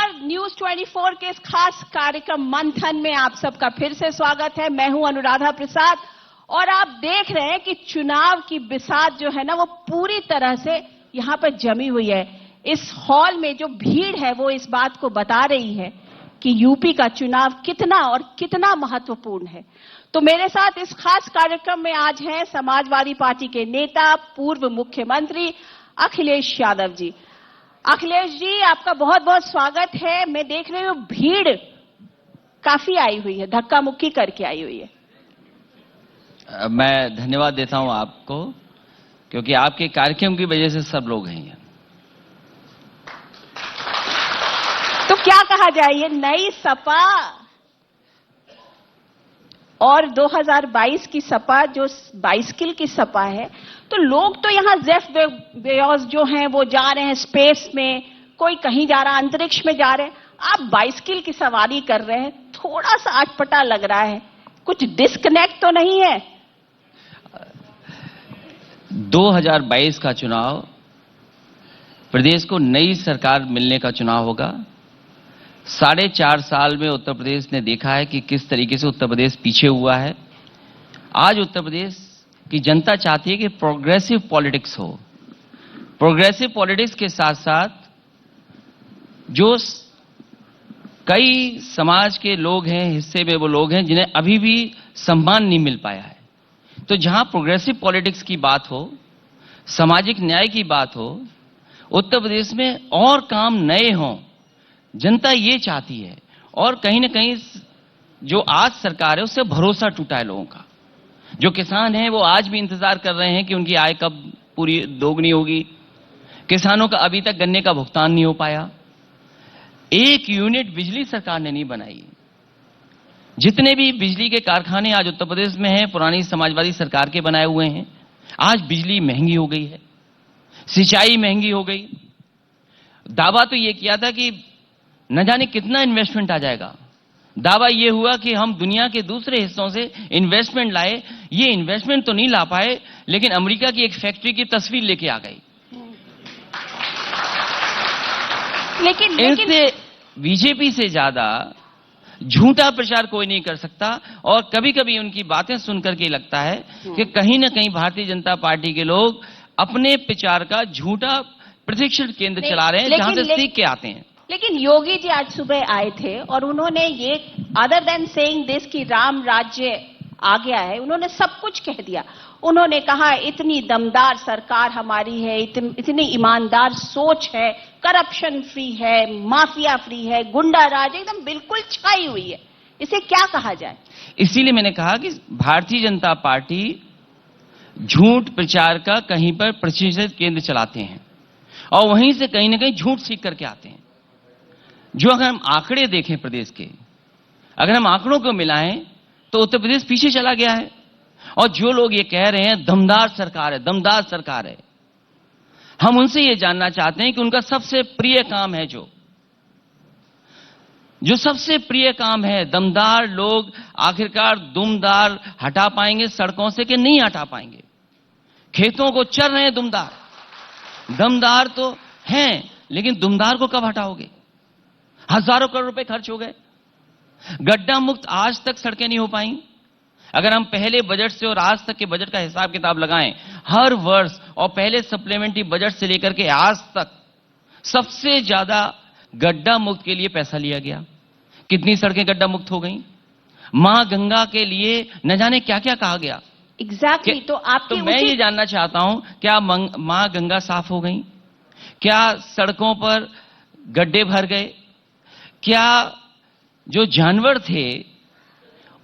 नमस्कार, न्यूज 24 के इस खास कार्यक्रम मंथन में आप सबका फिर से स्वागत है। मैं हूं अनुराधा प्रसाद और आप देख रहे हैं कि चुनाव की बिसात जो है ना वो पूरी तरह से यहां पर जमी हुई है। इस हॉल में जो भीड़ है वो इस बात को बता रही है कि यूपी का चुनाव कितना और कितना महत्वपूर्ण है। तो मेरे साथ इस खास कार्यक्रम में आज हैं समाजवादी पार्टी के नेता, पूर्व मुख्यमंत्री अखिलेश यादव जी। अखिलेश जी, आपका बहुत बहुत स्वागत है। मैं देख रही हूं भीड़ काफी आई हुई है, धक्का मुक्की करके आई हुई है। मैं धन्यवाद देता हूं आपको, क्योंकि आपके कार्यक्रम की वजह से सब लोग हैं यहाँ। तो क्या कहा जाए, ये नई सपा और 2022 की सपा जो बाइसिकल की सपा है, तो लोग तो यहाँ जेफ बेजोस जो हैं वो जा रहे हैं स्पेस में, कोई कहीं जा रहा है, अंतरिक्ष में जा रहे हैं, आप बाइसिकल की सवारी कर रहे हैं। थोड़ा सा अटपटा लग रहा है, कुछ डिस्कनेक्ट तो नहीं है? 2022 का चुनाव प्रदेश को नई सरकार मिलने का चुनाव होगा। 4.5 साल में उत्तर प्रदेश ने देखा है कि किस तरीके से उत्तर प्रदेश पीछे हुआ है। आज उत्तर प्रदेश की जनता चाहती है कि प्रोग्रेसिव पॉलिटिक्स हो। प्रोग्रेसिव पॉलिटिक्स के साथ साथ जो कई समाज के लोग हैं, हिस्से में वो लोग हैं जिन्हें अभी भी सम्मान नहीं मिल पाया है। तो जहां प्रोग्रेसिव पॉलिटिक्स की बात हो, सामाजिक न्याय की बात हो, उत्तर प्रदेश में और काम नए हों, जनता ये चाहती है। और कहीं ना कहीं जो आज सरकार है उससे भरोसा टूटा है लोगों का। जो किसान हैं वो आज भी इंतजार कर रहे हैं कि उनकी आय कब पूरी दोगुनी होगी। किसानों का अभी तक गन्ने का भुगतान नहीं हो पाया। 1 यूनिट बिजली सरकार ने नहीं बनाई। जितने भी बिजली के कारखाने आज उत्तर प्रदेश में हैं, पुरानी समाजवादी सरकार के बनाए हुए हैं। आज बिजली महंगी हो गई है, सिंचाई महंगी हो गई। दावा तो ये किया था कि न जाने कितना इन्वेस्टमेंट आ जाएगा। दावा यह हुआ कि हम दुनिया के दूसरे हिस्सों से इन्वेस्टमेंट लाए। ये इन्वेस्टमेंट तो नहीं ला पाए, लेकिन अमेरिका की एक फैक्ट्री की तस्वीर लेके आ गई। लेकिन इससे बीजेपी से ज्यादा झूठा प्रचार कोई नहीं कर सकता। और कभी कभी उनकी बातें सुनकर के लगता है कि कहीं ना कहीं भारतीय जनता पार्टी के लोग अपने प्रचार का झूठा प्रशिक्षण केंद्र चला रहे हैं, जहां से सीख के आते हैं। लेकिन योगी जी आज सुबह आए थे और उन्होंने ये अदर देन सेइंग दिस की राम राज्य आ गया है, उन्होंने सब कुछ कह दिया। उन्होंने कहा इतनी दमदार सरकार हमारी है, इतनी ईमानदार सोच है, करप्शन फ्री है, माफिया फ्री है, गुंडा राज एकदम बिल्कुल छाई हुई है। इसे क्या कहा जाए? इसीलिए मैंने कहा कि भारतीय जनता पार्टी झूठ प्रचार का कहीं पर प्रशिक्षण केंद्र चलाते हैं और वहीं से कहीं ना कहीं झूठ सीख करके आते हैं। जो अगर हम आंकड़े देखें प्रदेश के, अगर हम आंकड़ों को मिलाएं तो उत्तर प्रदेश पीछे चला गया है। और जो लोग ये कह रहे हैं दमदार सरकार है, दमदार सरकार है, हम उनसे ये जानना चाहते हैं कि उनका सबसे प्रिय काम है जो सबसे प्रिय काम है, दमदार लोग आखिरकार दुमदार हटा पाएंगे सड़कों से कि नहीं हटा पाएंगे? खेतों को चर रहे हैं दुमदार, दमदार तो हैं, लेकिन दुमदार को कब हटाओगे? हजारों करोड़ रुपए खर्च हो गए, गड्ढा मुक्त आज तक सड़कें नहीं हो पाई। अगर हम पहले बजट से और आज तक के बजट का हिसाब किताब लगाएं, हर वर्ष और पहले सप्लीमेंट्री बजट से लेकर के आज तक सबसे ज्यादा गड्ढा मुक्त के लिए पैसा लिया गया। कितनी सड़कें गड्ढा मुक्त हो गई? मां गंगा के लिए न जाने क्या क्या कहा गया। एग्जैक्टली। तो मैं ये जानना चाहता हूं, क्या मां गंगा साफ हो गई? क्या सड़कों पर गड्ढे भर गए? क्या जो जानवर थे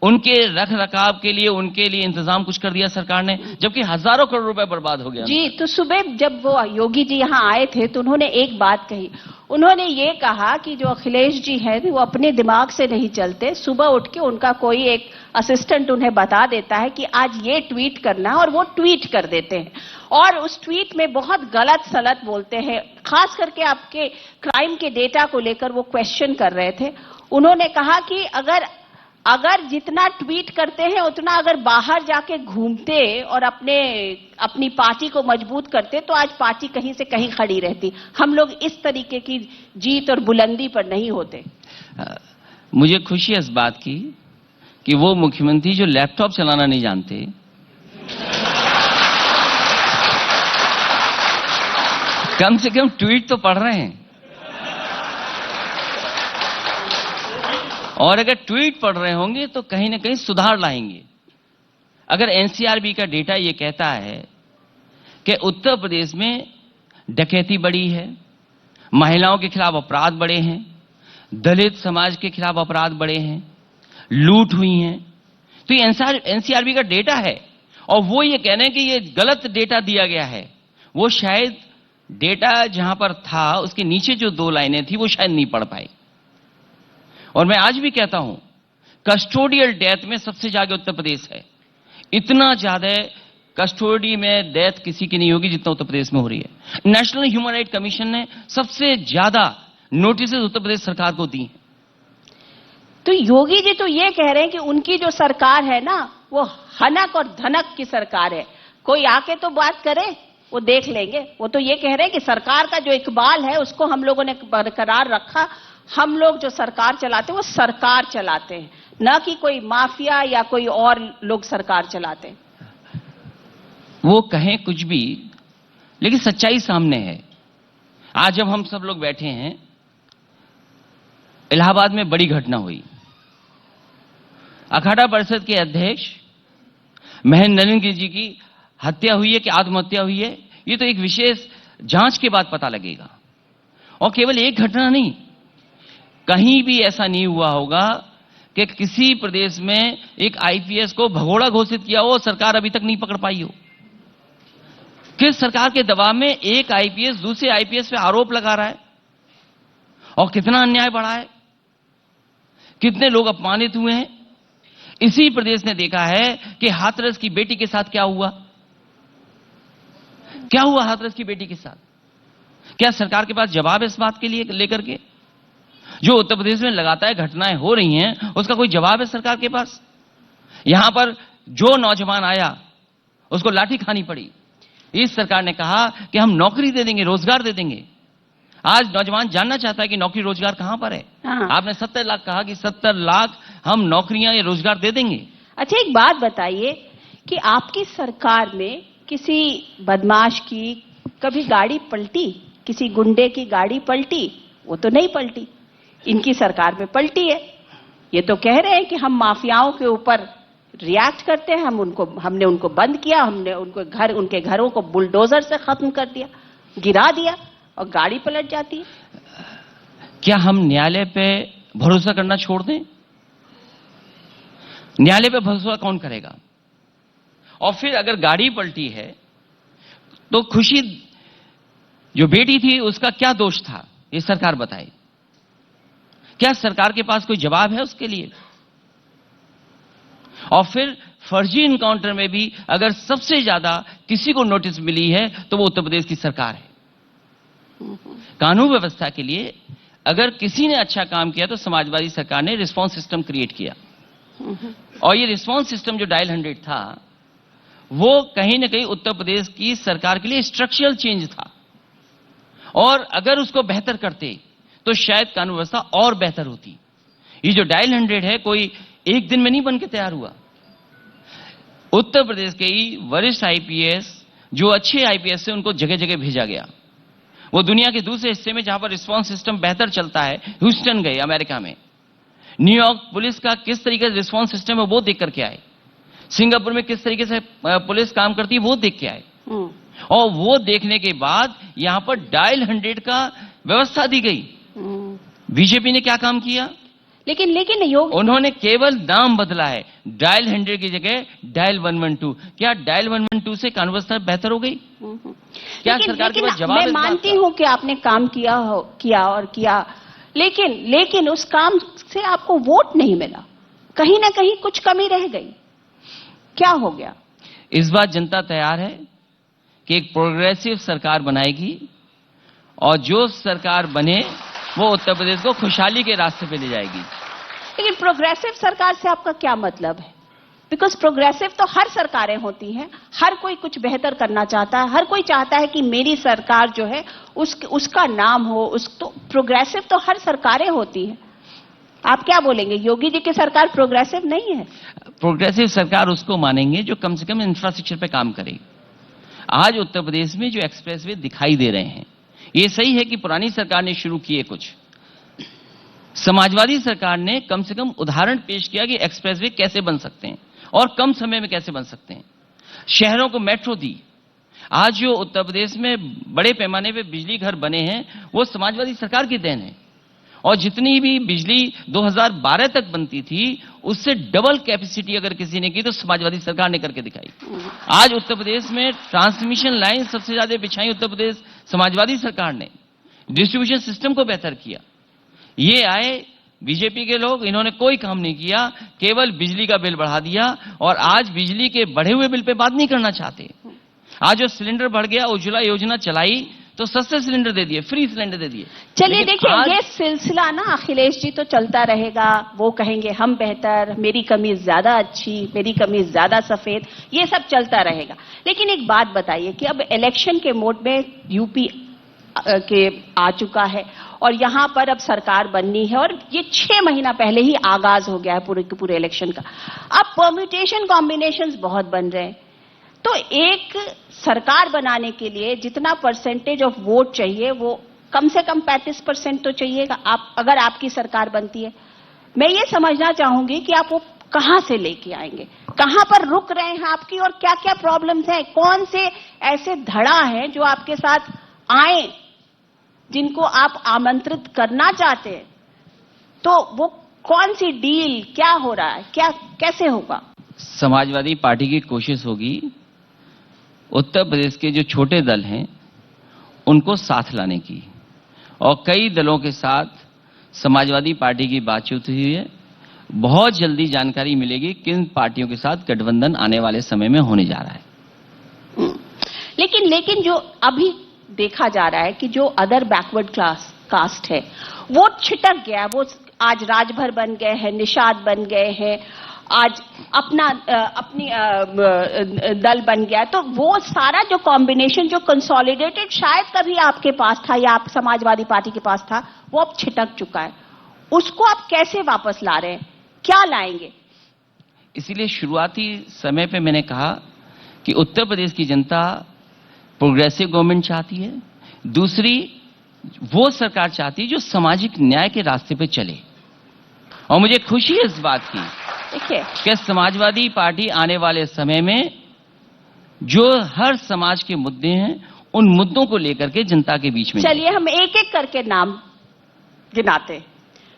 उनके रख रखाव के लिए उनके लिए इंतजाम कुछ कर दिया सरकार ने, जबकि हजारों करोड़ रुपए बर्बाद हो गया? जी, तो सुबह जब वो योगी जी यहाँ आए थे तो उन्होंने एक बात कही। उन्होंने ये कहा कि जो अखिलेश जी हैं वो अपने दिमाग से नहीं चलते। सुबह उठ के उनका कोई एक असिस्टेंट उन्हें बता देता है कि आज ये ट्वीट करना, और वो ट्वीट कर देते हैं और उस ट्वीट में बहुत गलत सलत बोलते हैं। खास करके आपके क्राइम के डेटा को लेकर वो क्वेश्चन कर रहे थे। उन्होंने कहा कि अगर अगर जितना ट्वीट करते हैं उतना अगर बाहर जाके घूमते और अपनी पार्टी को मजबूत करते तो आज पार्टी कहीं से कहीं खड़ी रहती। हम लोग इस तरीके की जीत और बुलंदी पर नहीं होते। मुझे खुशी है इस बात की कि वो मुख्यमंत्री जो लैपटॉप चलाना नहीं जानते, कम से कम ट्वीट तो पढ़ रहे हैं। और अगर ट्वीट पढ़ रहे होंगे तो कहीं ना कहीं सुधार लाएंगे। अगर एनसीआरबी का डेटा यह कहता है कि उत्तर प्रदेश में डकैती बढ़ी है, महिलाओं के खिलाफ अपराध बढ़े हैं, दलित समाज के खिलाफ अपराध बढ़े हैं, लूट हुई है, तो ये एनसीआरबी का डेटा है। और वो ये कह रहे हैं कि ये गलत डेटा दिया गया है। वो शायद डेटा जहां पर था उसके नीचे जो 2 लाइनें थी वो शायद नहीं पढ़ पाए। और मैं आज भी कहता हूं, कस्टोडियल डेथ में सबसे ज्यादा उत्तर प्रदेश है। इतना ज्यादा कस्टोडी में डेथ किसी की नहीं होगी जितना उत्तर प्रदेश में हो रही है। नेशनल ह्यूमन राइट कमीशन ने सबसे ज्यादा नोटिस उत्तर प्रदेश सरकार को दी हैं। तो योगी जी तो ये कह रहे हैं कि उनकी जो सरकार है ना वो हनक और धनक की सरकार है। कोई आके तो बात करे, वो देख लेंगे। वो तो ये कह रहे हैं कि सरकार का जो इकबाल है उसको हम लोगों ने बरकरार रखा। हम लोग जो सरकार चलाते हैं वो सरकार चलाते हैं, न कि कोई माफिया या कोई और लोग सरकार चलाते हैं। वो कहें कुछ भी, लेकिन सच्चाई सामने है। आज जब हम सब लोग बैठे हैं, इलाहाबाद में बड़ी घटना हुई। अखाड़ा परिषद के अध्यक्ष महेंद्र नरेंद्र जी की हत्या हुई है कि आत्महत्या हुई है, ये तो एक विशेष जांच के बाद पता लगेगा। और केवल एक घटना नहीं, कहीं भी ऐसा नहीं हुआ होगा कि किसी प्रदेश में एक आईपीएस को भगोड़ा घोषित किया हो, सरकार अभी तक नहीं पकड़ पाई हो। किस सरकार के दबाव में एक आईपीएस दूसरे आईपीएस पे आरोप लगा रहा है, और कितना अन्याय बढ़ा है, कितने लोग अपमानित हुए हैं। इसी प्रदेश ने देखा है कि हाथरस की बेटी के साथ क्या हुआ। क्या हुआ हाथरस की बेटी के साथ? क्या सरकार के पास जवाब है इस बात के लिए लेकर के? जो उत्तर प्रदेश में लगातार घटनाएं हो रही हैं उसका कोई जवाब है सरकार के पास? यहां पर जो नौजवान आया उसको लाठी खानी पड़ी। इस सरकार ने कहा कि हम नौकरी दे देंगे, रोजगार दे देंगे। आज नौजवान जानना चाहता है कि नौकरी रोजगार कहां पर है। आपने 70 लाख कहा कि 70 लाख हम नौकरियां या रोजगार दे देंगे। अच्छा, एक बात बताइए कि आपकी सरकार में किसी बदमाश की कभी गाड़ी पलटी? किसी गुंडे की गाड़ी पलटी? वो तो नहीं पलटी। इनकी सरकार में पलटी है। ये तो कह रहे हैं कि हम माफियाओं के ऊपर रिएक्ट करते हैं, हमने उनको बंद किया, हमने उनके घरों को बुलडोजर से खत्म कर दिया, गिरा दिया, और गाड़ी पलट जाती है। क्या हम न्यायालय पे भरोसा करना छोड़ दें? न्यायालय पे भरोसा कौन करेगा? और फिर अगर गाड़ी पलटी है तो खुशी जो बेटी थी उसका क्या दोष था, ये सरकार बताए। क्या सरकार के पास कोई जवाब है उसके लिए? और फिर फर्जी इनकाउंटर में भी अगर सबसे ज्यादा किसी को नोटिस मिली है तो वो उत्तर प्रदेश की सरकार है। कानून व्यवस्था के लिए अगर किसी ने अच्छा काम किया तो समाजवादी सरकार ने रिस्पांस सिस्टम क्रिएट किया। और ये रिस्पांस सिस्टम जो डायल 100 था वो कहीं ना कहीं उत्तर प्रदेश की सरकार के लिए स्ट्रक्चरल चेंज था। और अगर उसको बेहतर करते तो शायद कानून व्यवस्था और बेहतर होती। ये जो डायल 100 है कोई एक दिन में नहीं बन के तैयार हुआ। उत्तर प्रदेश के ही वरिष्ठ आईपीएस जो अच्छे आईपीएस से उनको जगह जगह भेजा गया। वो दुनिया के दूसरे हिस्से में जहां पर रिस्पांस सिस्टम बेहतर चलता है, ह्यूस्टन गए अमेरिका में, न्यूयॉर्क पुलिस का किस तरीके से रिस्पांस सिस्टम है वो देख करके आए, सिंगापुर में किस तरीके से पुलिस काम करती है वो देख के आए। और वो देखने के बाद यहां पर डायल 100 का व्यवस्था दी गई। बीजेपी ने क्या काम किया? लेकिन उन्होंने केवल नाम बदला है, डायल 100 की जगह डायल 112। क्या डायल 112 से कानून व्यवस्था बेहतर हो गई? क्या सरकार के पास जवाब है? मैं मानती हूं कि आपने काम किया, लेकिन उस काम से आपको वोट नहीं मिला, कहीं ना कहीं कुछ कमी रह गई। क्या हो गया? इस बार जनता तैयार है कि एक प्रोग्रेसिव सरकार बनाएगी, और जो सरकार बने वो उत्तर प्रदेश को खुशहाली के रास्ते पे ले जाएगी। लेकिन प्रोग्रेसिव सरकार से आपका क्या मतलब है? बिकॉज प्रोग्रेसिव तो हर सरकारें होती हैं, हर कोई कुछ बेहतर करना चाहता है, हर कोई चाहता है कि मेरी सरकार जो है उसका नाम हो, तो प्रोग्रेसिव तो हर सरकारें होती हैं। आप क्या बोलेंगे, योगी जी की सरकार प्रोग्रेसिव नहीं है? प्रोग्रेसिव सरकार उसको मानेंगे जो कम से कम इंफ्रास्ट्रक्चर पे काम करे। आज उत्तर प्रदेश में जो एक्सप्रेसवे दिखाई दे रहे हैं, ये सही है कि पुरानी सरकार ने शुरू किए कुछ, समाजवादी सरकार ने कम से कम उदाहरण पेश किया कि एक्सप्रेसवे कैसे बन सकते हैं और कम समय में कैसे बन सकते हैं। शहरों को मेट्रो दी। आज जो उत्तर प्रदेश में बड़े पैमाने पे बिजली घर बने हैं, वो समाजवादी सरकार की देन है। और जितनी भी बिजली 2012 तक बनती थी, उससे डबल कैपेसिटी अगर किसी ने की तो समाजवादी सरकार ने करके दिखाई। आज उत्तर प्रदेश में ट्रांसमिशन लाइन सबसे ज्यादा बिछाई उत्तर प्रदेश समाजवादी सरकार ने। डिस्ट्रीब्यूशन सिस्टम को बेहतर किया। ये आए बीजेपी के लोग, इन्होंने कोई काम नहीं किया, केवल बिजली का बिल बढ़ा दिया। और आज बिजली के बढ़े हुए बिल पे बात नहीं करना चाहते। आज जो सिलेंडर बढ़ गया, उज्ज्वला योजना चलाई तो सस्ते सिलेंडर दे दिए, फ्री सिलेंडर दे दिए। चलिए देखिए, ये सिलसिला ना अखिलेश जी तो चलता रहेगा। वो कहेंगे हम बेहतर, मेरी कमीज ज्यादा अच्छी, मेरी कमीज ज्यादा सफेद, ये सब चलता रहेगा। लेकिन एक बात बताइए कि अब इलेक्शन के मोड में यूपी के आ चुका है और यहां पर अब सरकार बननी है और ये 6 महीना पहले ही आगाज हो गया है पूरे के पूरे इलेक्शन का। अब परम्यूटेशन कॉम्बिनेशंस बहुत बन रहे हैं, तो एक सरकार बनाने के लिए जितना परसेंटेज ऑफ वोट चाहिए वो कम से कम 35% तो चाहिएगा। आप अगर आपकी सरकार बनती है, मैं ये समझना चाहूंगी कि आप वो कहां से लेके आएंगे, कहां पर रुक रहे हैं आपकी और क्या क्या प्रॉब्लम्स हैं, कौन से ऐसे धड़ा हैं जो आपके साथ आए, जिनको आप आमंत्रित करना चाहते हैं, तो वो कौन सी डील, क्या हो रहा है, क्या कैसे होगा? समाजवादी पार्टी की कोशिश होगी उत्तर प्रदेश के जो छोटे दल हैं उनको साथ लाने की, और कई दलों के साथ समाजवादी पार्टी की बातचीत हुई है। बहुत जल्दी जानकारी मिलेगी किन पार्टियों के साथ गठबंधन आने वाले समय में होने जा रहा है। लेकिन जो अभी देखा जा रहा है कि जो अदर बैकवर्ड कास्ट है वो छिटक गया, वो आज राजभर बन गए हैं, निषाद बन गए हैं, आज अपनी दल बन गया। तो वो सारा जो कॉम्बिनेशन जो कंसोलिडेटेड शायद कभी आपके पास था या आप समाजवादी पार्टी के पास था, वो अब छिटक चुका है। उसको आप कैसे वापस ला रहे हैं, क्या लाएंगे? इसीलिए शुरुआती समय पे मैंने कहा कि उत्तर प्रदेश की जनता प्रोग्रेसिव गवर्नमेंट चाहती है। दूसरी, वो सरकार चाहती है जो सामाजिक न्याय के रास्ते पे चले। और मुझे खुशी है इस बात की कि समाजवादी पार्टी आने वाले समय में जो हर समाज के मुद्दे हैं, उन मुद्दों को लेकर के जनता के बीच में। चलिए हम एक एक करके नाम गिनाते।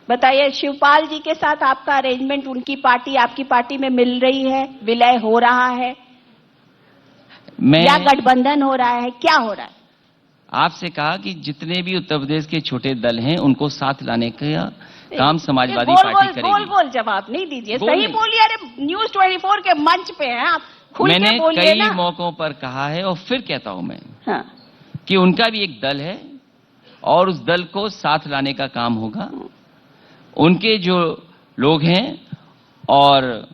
बताइए, शिवपाल जी के साथ आपका अरेंजमेंट, उनकी पार्टी आपकी पार्टी में मिल रही है, विलय हो रहा है या गठबंधन हो रहा है, क्या हो रहा है? आपसे कहा कि जितने भी उत्तर प्रदेश के छोटे दल हैं उनको साथ लाने का काम समाजवादी पार्टी करेगी। बोल जवाब नहीं दीजिए, सही बोलिए। अरे न्यूज़ 24 के मंच पे हैं आप, खुल के बोलिए ना। मैंने कई मौकों पर कहा है और फिर कहता हूं मैं, हाँ, कि उनका भी एक दल है और उस दल को साथ लाने का काम होगा। उनके जो लोग हैं और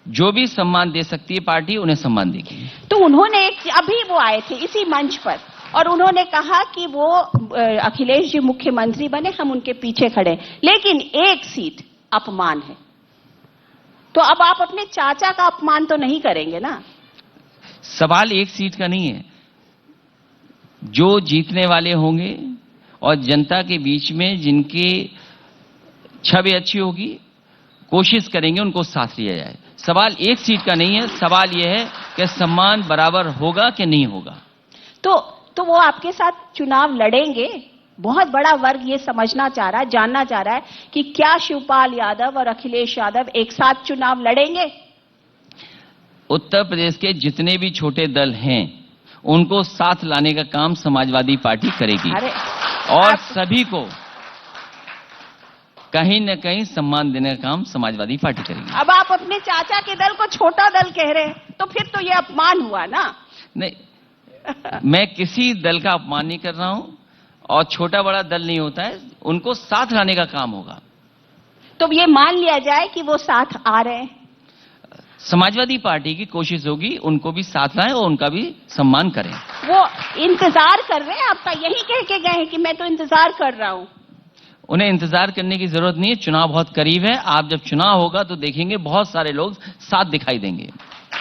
जो भी सम्मान दे सकती है पार्टी, उन्हें सम्मान देगी। तो उन्होंने अभी वो आए थे इसी मंच पर और उन्होंने कहा कि वो अखिलेश जी मुख्यमंत्री बने, हम उनके पीछे खड़े, लेकिन एक सीट अपमान है। तो अब आप अपने चाचा का अपमान तो नहीं करेंगे ना? सवाल एक सीट का नहीं है। जो जीतने वाले होंगे और जनता के बीच में जिनकी छवि अच्छी होगी, कोशिश करेंगे उनको साथ लिया जाए। सवाल एक सीट का नहीं है, सवाल यह है कि सम्मान बराबर होगा कि नहीं होगा। तो वो आपके साथ चुनाव लड़ेंगे? बहुत बड़ा वर्ग ये समझना चाह रहा है, जानना चाह रहा है कि क्या शिवपाल यादव और अखिलेश यादव एक साथ चुनाव लड़ेंगे? उत्तर प्रदेश के जितने भी छोटे दल हैं उनको साथ लाने का काम समाजवादी पार्टी करेगी और सभी को कहीं न कहीं सम्मान देने का काम समाजवादी पार्टी करेगी। अब आप अपने चाचा के दल को छोटा दल कह रहे हैं, तो फिर तो ये अपमान हुआ ना? नहीं, मैं किसी दल का अपमान नहीं कर रहा हूं और छोटा बड़ा दल नहीं होता है, उनको साथ लाने का काम होगा। तो ये मान लिया जाए कि वो साथ आ रहे हैं। समाजवादी पार्टी की कोशिश होगी उनको भी साथ लाएं और उनका भी सम्मान करें। वो इंतजार कर रहे हैं आपका, यही कह के गए हैं कि मैं तो इंतजार कर रहा हूं। उन्हें इंतजार करने की जरूरत नहीं है, चुनाव बहुत करीब है। आप जब चुनाव होगा तो देखेंगे बहुत सारे लोग साथ दिखाई देंगे।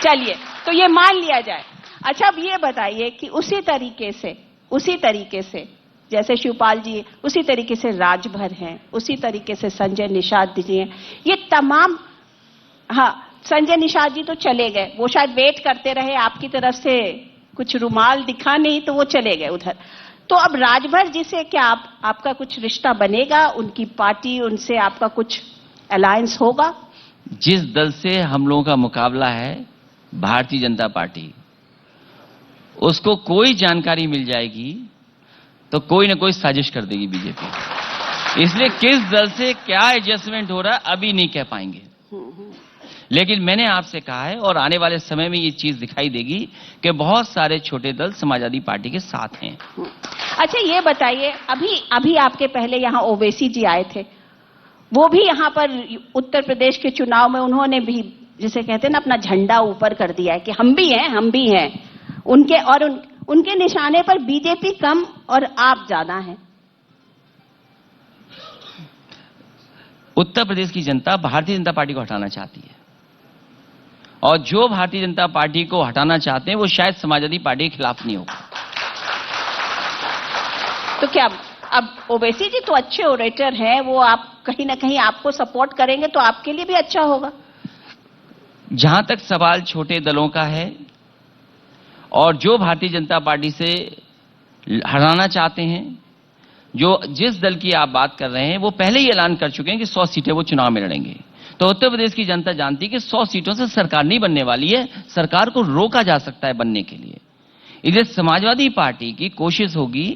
चलिए, तो ये मान लिया जाए। अच्छा, अब ये बताइए कि उसी तरीके से जैसे शिवपाल जी, उसी तरीके से राजभर हैं, उसी तरीके से संजय निषाद जी हैं, ये तमाम, हाँ संजय निषाद जी तो चले गए, वो शायद वेट करते रहे, आपकी तरफ से कुछ रुमाल दिखा नहीं तो वो चले गए उधर। तो अब राजभर जी से क्या आपका कुछ रिश्ता बनेगा? उनकी पार्टी, उनसे आपका कुछ अलायंस होगा? जिस दल से हम लोगों का मुकाबला है, भारतीय जनता पार्टी, उसको कोई जानकारी मिल जाएगी तो कोई ना कोई साजिश कर देगी बीजेपी। इसलिए किस दल से क्या एडजस्टमेंट हो रहा है अभी नहीं कह पाएंगे, लेकिन मैंने आपसे कहा है और आने वाले समय में ये चीज दिखाई देगी कि बहुत सारे छोटे दल समाजवादी पार्टी के साथ हैं। अच्छा, ये बताइए, अभी आपके पहले यहाँ ओवैसी जी आए थे, वो भी यहाँ पर उत्तर प्रदेश के चुनाव में उन्होंने भी, जिसे कहते हैं ना, अपना झंडा ऊपर कर दिया है कि हम भी हैं। उनके निशाने पर बीजेपी कम और आप ज्यादा हैं। उत्तर प्रदेश की जनता भारतीय जनता पार्टी को हटाना चाहती है, और जो भारतीय जनता पार्टी को हटाना चाहते हैं वो शायद समाजवादी पार्टी के खिलाफ नहीं होगा। तो क्या अब ओवैसी जी तो अच्छे ओरेटर हैं, वो आप कहीं ना कहीं आपको सपोर्ट करेंगे तो आपके लिए भी अच्छा होगा। जहां तक सवाल छोटे दलों का है, और जो भारतीय जनता पार्टी से हटाना चाहते हैं, जिस दल की आप बात कर रहे हैं, वो पहले ही ऐलान कर चुके हैं कि 100 सीटें वो चुनाव में लड़ेंगे। तो उत्तर प्रदेश की जनता जानती है कि 100 सीटों से सरकार नहीं बनने वाली है, सरकार को रोका जा सकता है बनने के लिए। इसलिए समाजवादी पार्टी की कोशिश होगी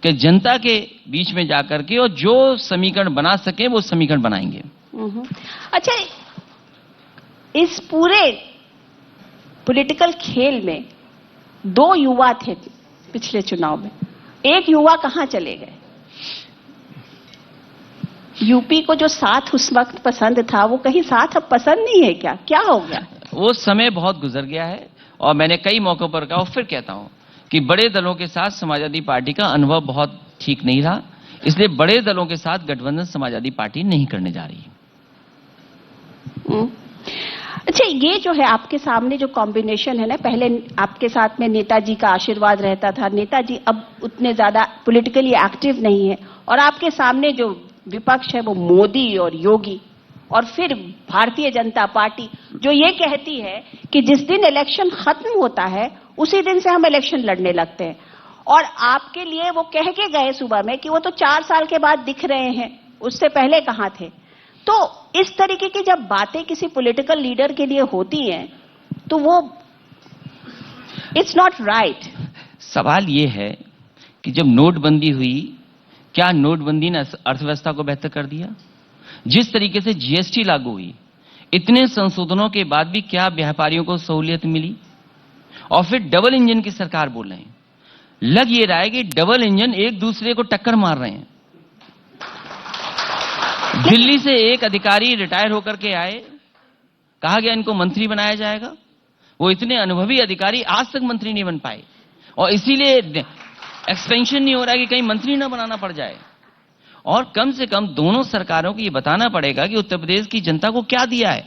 कि जनता के बीच में जाकर के और जो समीकरण बना सके वो समीकरण बनाएंगे। अच्छा, इस पूरे पॉलिटिकल खेल में 2 युवा थे पिछले चुनाव में, एक युवा कहां चले गए? यूपी को जो साथ उस वक्त पसंद था, वो कहीं साथ अब पसंद नहीं है क्या हो गया? वो समय बहुत गुजर गया है, और मैंने कई मौकों पर कहा और फिर कहता हूं कि बड़े दलों के साथ समाजवादी पार्टी का अनुभव बहुत ठीक नहीं रहा, इसलिए बड़े दलों के साथ गठबंधन समाजवादी पार्टी नहीं करने जा रही। अच्छा, ये जो है आपके सामने जो कॉम्बिनेशन है ना, पहले आपके साथ में नेताजी का आशीर्वाद रहता था, नेताजी अब उतने ज्यादा पॉलिटिकली एक्टिव नहीं है, और आपके सामने जो विपक्ष है वो मोदी और योगी, और फिर भारतीय जनता पार्टी जो ये कहती है कि जिस दिन इलेक्शन खत्म होता है उसी दिन से हम इलेक्शन लड़ने लगते हैं। और आपके लिए वो कह के गए सुबह में कि वो तो 4 साल के बाद दिख रहे हैं, उससे पहले कहां थे। तो इस तरीके की जब बातें किसी पॉलिटिकल लीडर के लिए होती हैं तो वो इट्स नॉट राइट। सवाल ये है कि जब नोटबंदी हुई, क्या नोटबंदी ने अर्थव्यवस्था को बेहतर कर दिया? जिस तरीके से जीएसटी लागू हुई, इतने संशोधनों के बाद भी क्या व्यापारियों को सहूलियत मिली? और फिर डबल इंजन की सरकार बोल रहे हैं, लग ये रहा है कि डबल इंजन एक दूसरे को टक्कर मार रहे हैं। दिल्ली से एक अधिकारी रिटायर होकर के आए, कहा गया इनको मंत्री बनाया जाएगा, वो इतने अनुभवी अधिकारी आज तक मंत्री नहीं बन पाए, और इसीलिए एक्सपेंशन नहीं हो रहा है कि कहीं मंत्री ना बनाना पड़ जाए। और कम से कम दोनों सरकारों को ये बताना पड़ेगा कि उत्तर प्रदेश की जनता को क्या दिया है।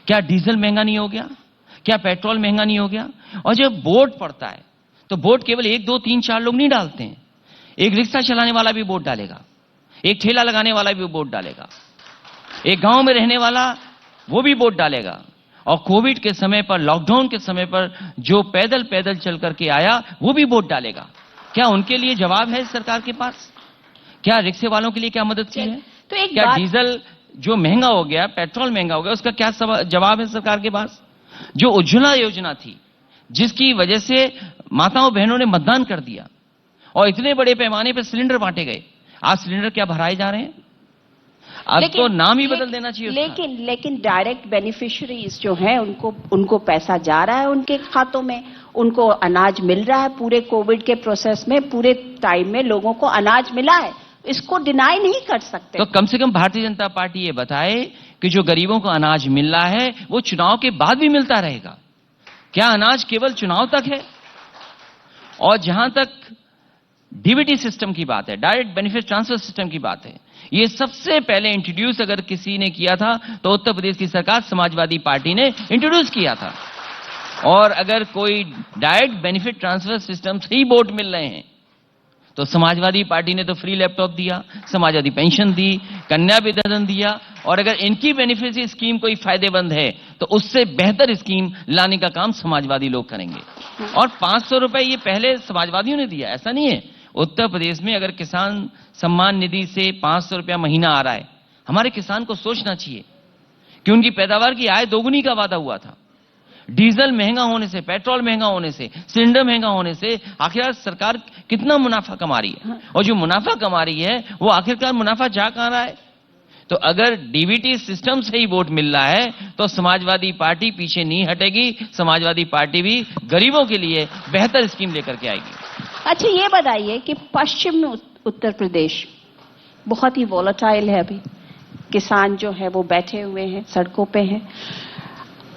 क्या डीजल महंगा नहीं हो गया? क्या पेट्रोल महंगा नहीं हो गया? और जब वोट पड़ता है तो वोट केवल 1, 2, 3, 4 लोग नहीं डालते हैं। एक रिक्शा चलाने वाला भी वोट डालेगा, एक ठेला लगाने वाला भी वोट डालेगा, एक गांव में रहने वाला वो भी वोट डालेगा, और कोविड के समय पर, लॉकडाउन के समय पर जो पैदल पैदल चल करके आया वो भी वोट डालेगा। क्या उनके लिए जवाब है सरकार के पास? क्या रिक्शे वालों के लिए क्या मदद की है? तो एक क्या डीजल जो महंगा हो गया, पेट्रोल महंगा हो गया, उसका क्या जवाब है सरकार के पास? जो उज्ज्वला योजना थी, जिसकी वजह से माताओं बहनों ने मतदान कर दिया और इतने बड़े पैमाने पर सिलेंडर बांटे गए, आज सिलेंडर क्या भराए जा रहे हैं? अब तो नाम ही बदल देना चाहिए। लेकिन डायरेक्ट बेनिफिशियरीज जो हैं उनको पैसा जा रहा है उनके खातों में, उनको अनाज मिल रहा है। पूरे कोविड के प्रोसेस में, पूरे टाइम में लोगों को अनाज मिला है। इसको डिनाई नहीं कर सकते। तो कम से कम भारतीय जनता पार्टी ये बताए कि जो गरीबों को अनाज मिल रहा है वो चुनाव के बाद भी मिलता रहेगा। क्या अनाज केवल चुनाव तक है? और जहां तक डीबीटी सिस्टम की बात है, डायरेक्ट बेनिफिट ट्रांसफर सिस्टम की बात है, ये सबसे पहले इंट्रोड्यूस अगर किसी ने किया था तो उत्तर प्रदेश की सरकार समाजवादी पार्टी ने इंट्रोड्यूस किया था। और अगर कोई डायरेक्ट बेनिफिट ट्रांसफर सिस्टम से ही वोट मिल रहे हैं तो समाजवादी पार्टी ने तो फ्री लैपटॉप दिया, समाजवादी पेंशन दी, कन्या विधेयक दिया, और अगर इनकी बेनिफिट स्कीम कोई फायदेमंद है तो उससे बेहतर स्कीम लाने का काम समाजवादी लोग करेंगे। और 500 रुपए ये पहले समाजवादियों ने दिया, ऐसा नहीं है। उत्तर प्रदेश में अगर किसान सम्मान निधि से 500 रुपया महीना आ रहा है, हमारे किसान को सोचना चाहिए कि उनकी पैदावार की आय दोगुनी का वादा हुआ था। डीजल महंगा होने से, पेट्रोल महंगा होने से, सिलेंडर महंगा होने से आखिरकार सरकार कितना मुनाफा कमा रही है, और जो मुनाफा कमा रही है वो आखिरकार मुनाफा जा कहां रहा है? तो अगर डीबीटी सिस्टम से ही वोट मिल रहा है तो समाजवादी पार्टी पीछे नहीं हटेगी। समाजवादी पार्टी भी गरीबों के लिए बेहतर स्कीम लेकर के आएगी। अच्छा, ये बताइए कि पश्चिम उत्तर प्रदेश बहुत ही वॉलेटाइल है अभी, किसान जो है वो बैठे हुए हैं, सड़कों पे हैं।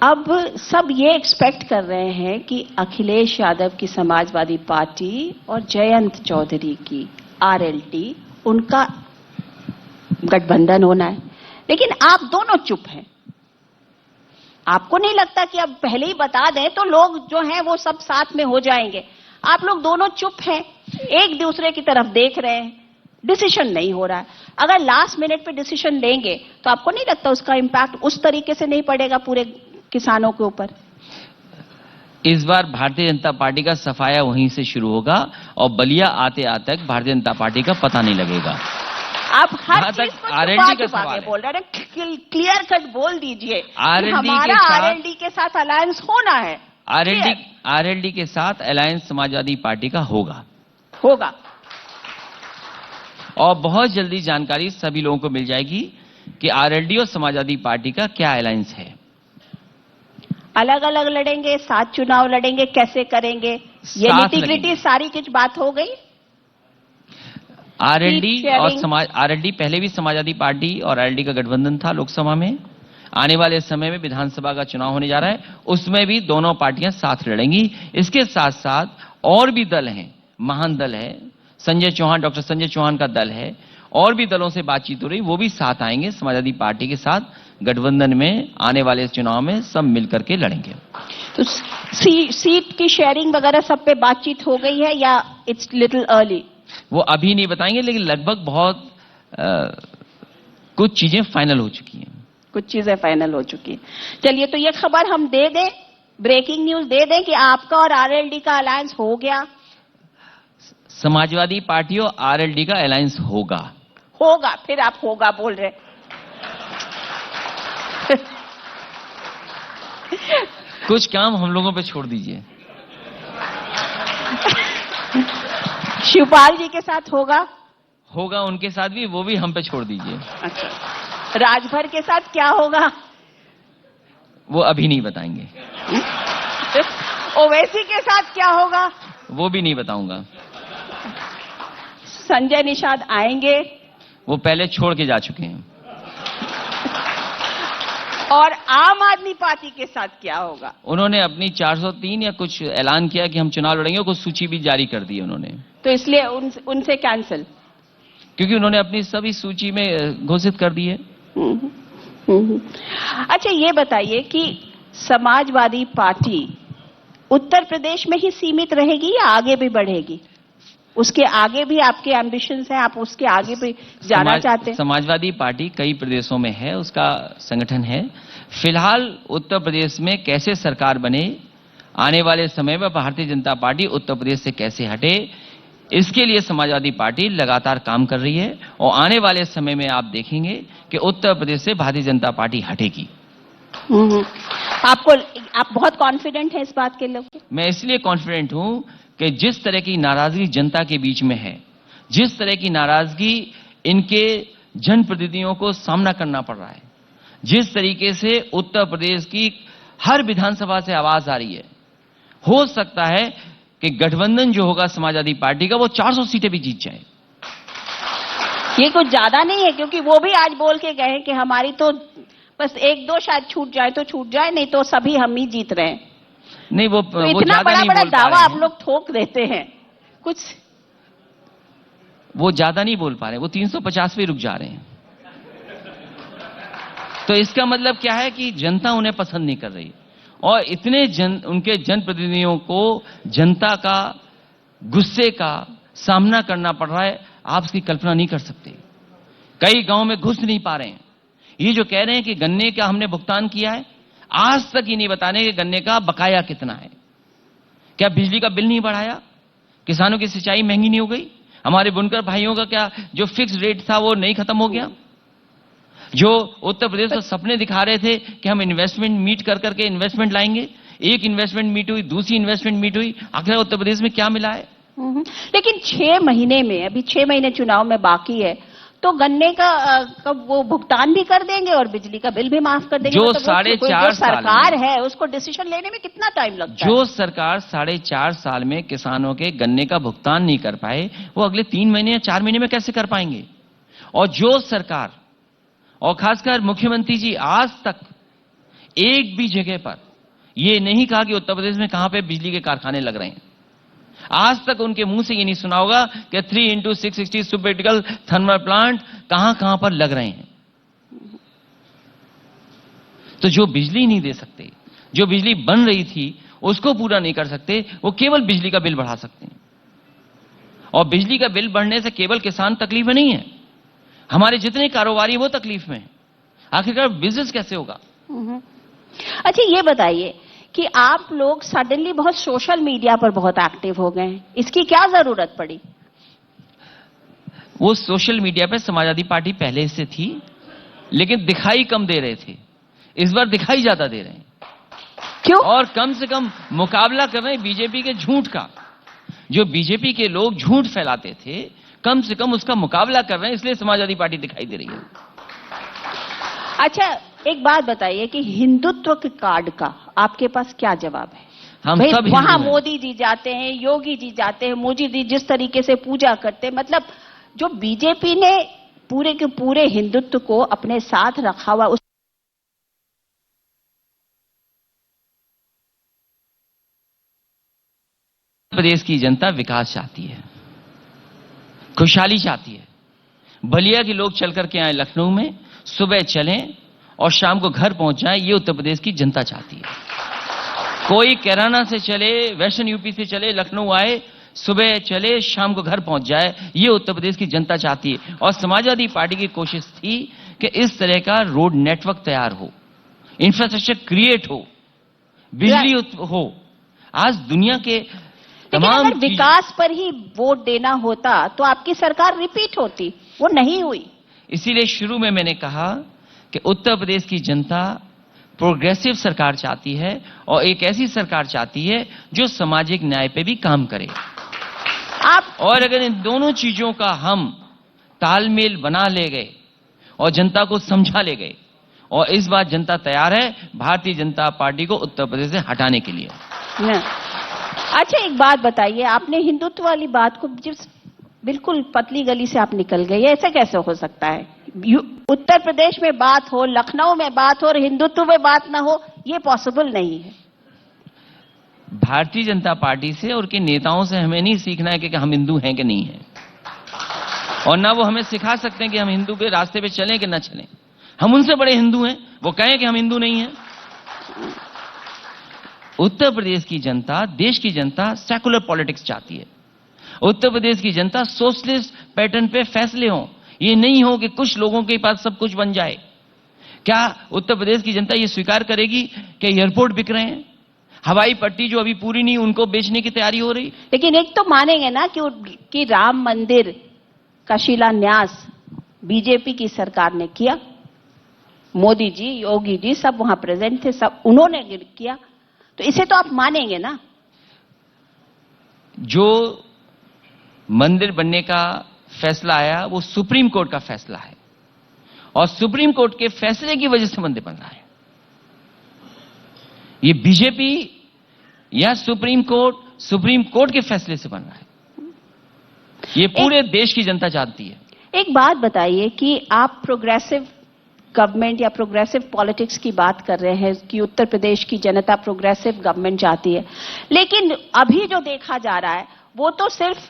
अब सब ये एक्सपेक्ट कर रहे हैं कि अखिलेश यादव की समाजवादी पार्टी और जयंत चौधरी की आरएलडी, उनका गठबंधन होना है, लेकिन आप दोनों चुप हैं। आपको नहीं लगता कि अब पहले ही बता दें तो लोग जो हैं वो सब साथ में हो जाएंगे? आप लोग दोनों चुप हैं, एक दूसरे की तरफ देख रहे हैं, डिसीजन नहीं हो रहा है। अगर लास्ट मिनट पे डिसीजन लेंगे तो आपको नहीं लगता उसका इंपैक्ट उस तरीके से नहीं पड़ेगा पूरे किसानों के ऊपर? इस बार भारतीय जनता पार्टी का सफाया वहीं से शुरू होगा और बलिया आते आते तक भारतीय जनता पार्टी का पता नहीं लगेगा। आप हर चीज को आरएलडी का छुपा सवाल के बोल रहे हैं, क्लियर कट बोल दीजिए हमारा आरएलडी के साथ अलायंस होना है। आरएलडी के साथ अलायंस समाजवादी पार्टी का होगा। और बहुत जल्दी जानकारी सभी लोगों को मिल जाएगी कि आरएलडी और समाजवादी पार्टी का क्या अलायंस है। अलग अलग लड़ेंगे, साथ चुनाव लड़ेंगे, कैसे करेंगे, ये नीति-ग्रिटी सारी कुछ बात हो गई। आरएलडी पहले भी समाजवादी पार्टी और आरएलडी का गठबंधन था लोकसभा में। आने वाले समय में विधानसभा का चुनाव होने जा रहा है, उसमें भी दोनों पार्टियां साथ लड़ेंगी। इसके साथ साथ और भी दल हैं, महान दल है, संजय चौहान, डॉक्टर संजय चौहान का दल है, और भी दलों से बातचीत हो रही, वो भी साथ आएंगे समाजवादी पार्टी के साथ। गठबंधन में आने वाले चुनाव में सब मिलकर के लड़ेंगे। तो सीट की शेयरिंग वगैरह सब पे बातचीत हो गई है या इट्स लिटिल अर्ली? वो अभी नहीं बताएंगे, लेकिन लगभग बहुत कुछ चीजें फाइनल हो चुकी हैं। चलिए, तो ये खबर हम दे दें, ब्रेकिंग न्यूज दे दें कि आपका और आरएलडी का अलायंस हो गया। समाजवादी पार्टी और आरएलडी का अलायंस होगा। फिर आप होगा बोल रहे। कुछ काम हम लोगों पे छोड़ दीजिए। शिवपाल जी के साथ होगा उनके साथ भी, वो भी हम पे छोड़ दीजिए। अच्छा, राजभर के साथ क्या होगा? वो अभी नहीं बताएंगे। ओवैसी के साथ क्या होगा? वो भी नहीं बताऊंगा। संजय निषाद आएंगे? वो पहले छोड़ के जा चुके हैं। और आम आदमी पार्टी के साथ क्या होगा? उन्होंने अपनी 403 या कुछ ऐलान किया कि हम चुनाव लड़ेंगे, कुछ सूची भी जारी कर दी उन्होंने। तो इसलिए उनसे कैंसिल? क्योंकि उन्होंने अपनी सभी सूची में घोषित कर दी है। अच्छा, ये बताइए कि समाजवादी पार्टी उत्तर प्रदेश में ही सीमित रहेगी या आगे भी बढ़ेगी? उसके आगे भी आपके एम्बिशंस हैं, आप उसके आगे भी जाना चाहते हैं? समाजवादी पार्टी कई प्रदेशों में है, उसका संगठन है। फिलहाल उत्तर प्रदेश में कैसे सरकार बने, आने वाले समय में भारतीय जनता पार्टी उत्तर प्रदेश से कैसे हटे, इसके लिए समाजवादी पार्टी लगातार काम कर रही है। और आने वाले समय में आप देखेंगे कि उत्तर प्रदेश से भारतीय जनता पार्टी हटेगी। आप बहुत कॉन्फिडेंट हैं इस बात के लिए? मैं इसलिए कॉन्फिडेंट हूं कि जिस तरह की नाराजगी जनता के बीच में है, जिस तरह की नाराजगी इनके जनप्रतिनिधियों को सामना करना पड़ रहा है, जिस तरीके से उत्तर प्रदेश की हर विधानसभा से आवाज आ रही है, हो सकता है कि गठबंधन जो होगा समाजवादी पार्टी का, वो 400 सीटें भी जीत जाए। ये कुछ ज्यादा नहीं है, क्योंकि वो भी आज बोल के गए कि हमारी तो बस 1-2 शायद छूट जाए तो छूट जाए, नहीं तो सभी हम ही जीत रहे हैं। नहीं, वो तो इतना ज्यादा नहीं बड़ा बोल पा दावा रहे आप हैं। लोग ठोक देते हैं कुछ। वो ज्यादा नहीं बोल पा रहे, वो 350 पे रुक जा रहे हैं। तो इसका मतलब क्या है कि जनता उन्हें पसंद नहीं कर रही, और इतने उनके जनप्रतिनिधियों को जनता का गुस्से का सामना करना पड़ रहा है, आप इसकी कल्पना नहीं कर सकते। कई गांव में घुस नहीं पा रहे हैं। ये जो कह रहे हैं कि गन्ने का हमने भुगतान किया है, आज तक ये नहीं बताने कि गन्ने का बकाया कितना है। क्या बिजली का बिल नहीं बढ़ाया? किसानों की सिंचाई महंगी नहीं हो गई? हमारे बुनकर भाइयों का क्या जो फिक्स रेट था वो नहीं खत्म हो गया? जो उत्तर प्रदेश को सपने दिखा रहे थे कि हम इन्वेस्टमेंट मीट कर करके इन्वेस्टमेंट लाएंगे, एक इन्वेस्टमेंट मीट हुई, दूसरी इन्वेस्टमेंट मीट हुई, आखिर उत्तर प्रदेश में क्या मिला है? लेकिन 6 महीने में, अभी 6 महीने चुनाव में बाकी है, तो गन्ने का वो भुगतान भी कर देंगे और बिजली का बिल भी माफ कर देंगे। जो मतलब 4.5 सरकार है उसको डिसीजन लेने में कितना टाइम लगता है? जो सरकार 4.5 साल में किसानों के गन्ने का भुगतान नहीं कर पाए, वो अगले 3 महीने या 4 महीने में कैसे कर पाएंगे? और जो सरकार, और खासकर मुख्यमंत्री जी, आज तक एक भी जगह पर ये नहीं कहा कि उत्तर प्रदेश में कहां पे बिजली के कारखाने लग रहे हैं। आज तक उनके मुंह से ये नहीं सुना होगा कि 3x660 super critical thermal plant कहां कहां पर लग रहे हैं। तो जो बिजली नहीं दे सकते, जो बिजली बन रही थी उसको पूरा नहीं कर सकते, वो केवल बिजली का बिल बढ़ा सकते हैं। और बिजली का बिल बढ़ने से केवल किसान तकलीफ में नहीं है, हमारे जितने कारोबारी वो तकलीफ में है। आखिरकार बिजनेस कैसे होगा? अच्छा, ये बताइए कि आप लोग सडनली बहुत सोशल मीडिया पर बहुत एक्टिव हो गए हैं, इसकी क्या जरूरत पड़ी? वो सोशल मीडिया पे समाजवादी पार्टी पहले से थी, लेकिन दिखाई कम दे रहे थे। इस बार दिखाई ज्यादा दे रहे हैं। क्यों? और कम से कम मुकाबला कर रहे हैं बीजेपी के झूठ का। जो बीजेपी के लोग झूठ फैलाते थे, कम से कम उसका मुकाबला कर रहे हैं, इसलिए समाजवादी पार्टी दिखाई दे रही है। अच्छा, एक बात बताइए कि हिंदुत्व के कार्ड का आपके पास क्या जवाब है? हम सब वहां मोदी जी जाते हैं, योगी जी जाते हैं, मोदी जी जिस तरीके से पूजा करते हैं, मतलब जो बीजेपी ने पूरे के पूरे हिंदुत्व को अपने साथ रखा हुआ, उस प्रदेश की जनता विकास चाहती है, खुशहाली चाहती है। बलिया के लोग चल करके आए लखनऊ में, सुबह चलें और शाम को घर पहुंच जाएं, ये उत्तर प्रदेश की जनता चाहती है। कोई कैराना से चले, वेस्टर्न यूपी से चले, लखनऊ आए, सुबह चले, शाम को घर पहुंच जाए, ये उत्तर प्रदेश की जनता चाहती है। और समाजवादी पार्टी की कोशिश थी कि इस तरह का रोड नेटवर्क तैयार हो, इंफ्रास्ट्रक्चर क्रिएट हो, बिजली हो। आज दुनिया के तमाम अगर विकास पर ही वोट देना होता तो आपकी सरकार रिपीट होती, वो नहीं हुई। इसीलिए शुरू में मैंने कहा कि उत्तर प्रदेश की जनता प्रोग्रेसिव सरकार चाहती है, और एक ऐसी सरकार चाहती है जो सामाजिक न्याय पे भी काम करे। और अगर इन दोनों चीजों का हम तालमेल बना ले गए और जनता को समझा ले गए, और इस बार जनता तैयार है भारतीय जनता पार्टी को उत्तर प्रदेश से हटाने के लिए। अच्छा, एक बात बताइए, आपने हिंदुत्व वाली बात को जिस बिल्कुल पतली गली से आप निकल गए, ऐसा कैसे हो सकता है? उत्तर प्रदेश में बात हो, लखनऊ में बात हो और हिंदुत्व में बात ना हो, ये पॉसिबल नहीं है। भारतीय जनता पार्टी से और उनके नेताओं से हमें नहीं सीखना है कि हम हिंदू हैं कि नहीं हैं, और ना वो हमें सिखा सकते हैं कि हम हिंदू के रास्ते पे चलें कि ना चलें। हम उनसे बड़े हिंदू हैं, वो कहें कि हम हिंदू नहीं हैं। उत्तर प्रदेश की जनता, देश की जनता सेकुलर पॉलिटिक्स चाहती है। उत्तर प्रदेश की जनता सोशलिस्ट पैटर्न पे फैसले हों, ये नहीं हो कि कुछ लोगों के पास सब कुछ बन जाए। क्या उत्तर प्रदेश की जनता ये स्वीकार करेगी कि एयरपोर्ट बिक रहे हैं, हवाई पट्टी जो अभी पूरी नहीं उनको बेचने की तैयारी हो रही? लेकिन एक तो मानेंगे ना कि राम मंदिर का शिलान्यास बीजेपी की सरकार ने किया, मोदी जी, योगी जी सब वहां प्रेजेंट थे, सब उन्होंने किया, तो इसे तो आप मानेंगे ना। जो मंदिर बनने का फैसला आया वो सुप्रीम कोर्ट का फैसला है, और सुप्रीम कोर्ट के फैसले की वजह से मंदिर बन रहा है। ये बीजेपी या सुप्रीम कोर्ट के फैसले से बन रहा है, ये पूरे देश की जनता जानती है। एक बात बताइए कि आप प्रोग्रेसिव गवर्नमेंट या प्रोग्रेसिव पॉलिटिक्स की बात कर रहे हैं कि उत्तर प्रदेश की जनता प्रोग्रेसिव गवर्नमेंट चाहती है, लेकिन अभी जो देखा जा रहा है वो तो सिर्फ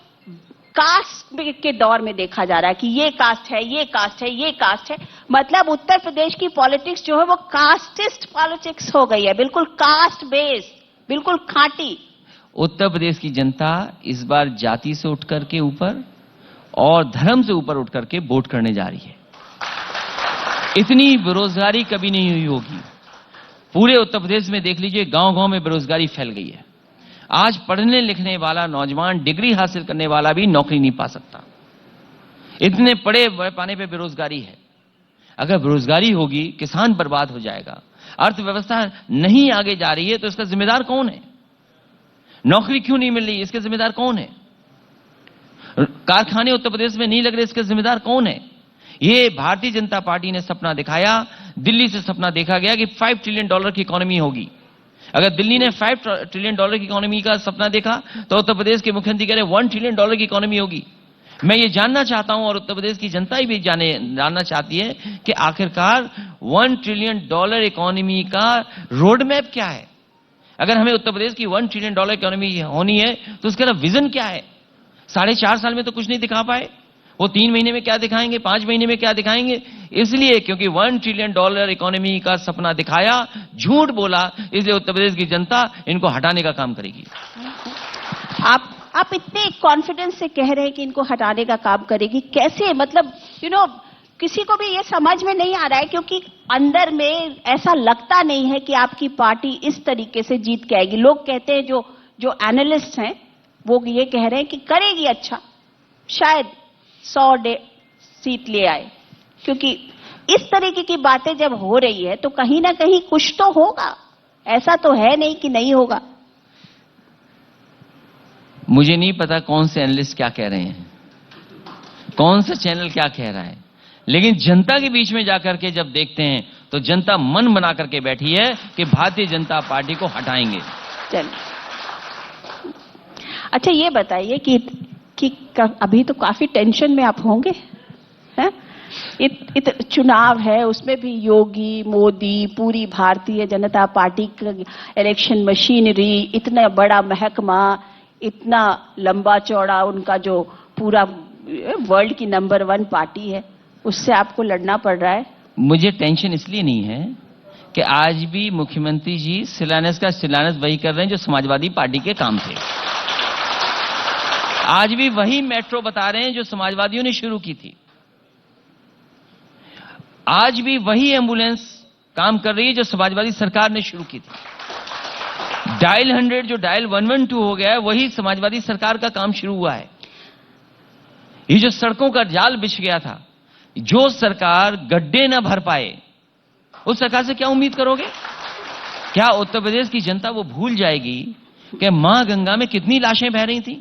कास्ट के दौर में देखा जा रहा है कि ये कास्ट है, ये कास्ट है, ये कास्ट है। मतलब उत्तर प्रदेश की पॉलिटिक्स जो है वो कास्टिस्ट पॉलिटिक्स हो गई है, बिल्कुल कास्ट बेस्ड, बिल्कुल खांटी। उत्तर प्रदेश की जनता इस बार जाति से उठकर के ऊपर और धर्म से ऊपर उठकर के वोट करने जा रही है। इतनी बेरोजगारी कभी नहीं हुई होगी। पूरे उत्तर प्रदेश में देख लीजिए, गांव-गांव में बेरोजगारी फैल गई है। आज पढ़ने लिखने वाला नौजवान, डिग्री हासिल करने वाला भी नौकरी नहीं पा सकता। इतने पढ़े पाने पे बेरोजगारी है। अगर बेरोजगारी होगी, किसान बर्बाद हो जाएगा, अर्थव्यवस्था नहीं आगे जा रही है, तो इसका जिम्मेदार कौन है? नौकरी क्यों नहीं मिल रही, इसके जिम्मेदार कौन है? कारखाने उत्तर प्रदेश में नहीं लग रहे, इसके जिम्मेदार कौन है? ये भारतीय जनता पार्टी ने सपना दिखाया। दिल्ली से सपना देखा गया कि $5 ट्रिलियन की इकोनॉमी होगी। अगर दिल्ली ने $5 ट्रिलियन की इकोनॉमी का सपना देखा, तो उत्तर प्रदेश के मुख्यमंत्री कह रहे $1 ट्रिलियन की इकोनॉमी होगी। मैं ये जानना चाहता हूं, और उत्तर प्रदेश की जनता भी जानना चाहती है कि आखिरकार $1 ट्रिलियन इकोनॉमी का रोड मैप क्या है? अगर हमें उत्तर प्रदेश की $1 ट्रिलियन इकोनॉमी होनी है, तो उसका विजन क्या है? 4.5 साल में तो कुछ नहीं दिखा पाए। वो 3 महीने में क्या दिखाएंगे, 5 महीने में क्या दिखाएंगे? इसलिए क्योंकि $1 ट्रिलियन इकोनॉमी का सपना दिखाया, झूठ बोला, इसलिए उत्तर प्रदेश की जनता इनको हटाने का काम करेगी। आप इतने कॉन्फिडेंस से कह रहे हैं कि इनको हटाने का काम करेगी, कैसे? मतलब किसी को भी ये समझ में नहीं आ रहा है, क्योंकि अंदर में ऐसा लगता नहीं है कि आपकी पार्टी इस तरीके से जीत के आएगी। लोग कहते हैं, जो एनालिस्ट हैं वो ये कह रहे हैं कि करेगी अच्छा, शायद 100 सीट ले आए, क्योंकि इस तरीके की बातें जब हो रही है तो कहीं ना कहीं कुछ तो होगा। ऐसा तो है नहीं कि नहीं होगा। मुझे नहीं पता कौन से एनालिस्ट क्या कह रहे हैं, कौन सा चैनल क्या कह रहा है, लेकिन जनता के बीच में जाकर के जब देखते हैं तो जनता मन बना करके बैठी है कि भारतीय जनता पार्टी को हटाएंगे। चलिए, अच्छा ये बताइए कि अभी तो काफी टेंशन में आप होंगे, हैं? चुनाव है, उसमें भी योगी, मोदी, पूरी भारतीय जनता पार्टी का इलेक्शन मशीनरी, इतना बड़ा महकमा, इतना लंबा चौड़ा उनका जो पूरा वर्ल्ड की नंबर 1 पार्टी है, उससे आपको लड़ना पड़ रहा है। मुझे टेंशन इसलिए नहीं है कि आज भी मुख्यमंत्री जी शिलान्यास का शिलान्यास वही कर रहे हैं जो समाजवादी पार्टी के काम थे। आज भी वही मेट्रो बता रहे हैं जो समाजवादियों ने शुरू की थी। आज भी वही एम्बुलेंस काम कर रही है जो समाजवादी सरकार ने शुरू की थी। डायल 100 जो डायल 112 हो गया है, वही समाजवादी सरकार का काम शुरू हुआ है। ये जो सड़कों का जाल बिछ गया था, जो सरकार गड्ढे न भर पाए, उस सरकार से क्या उम्मीद करोगे? क्या उत्तर प्रदेश की जनता वो भूल जाएगी कि मां गंगा में कितनी लाशें बह रही थी?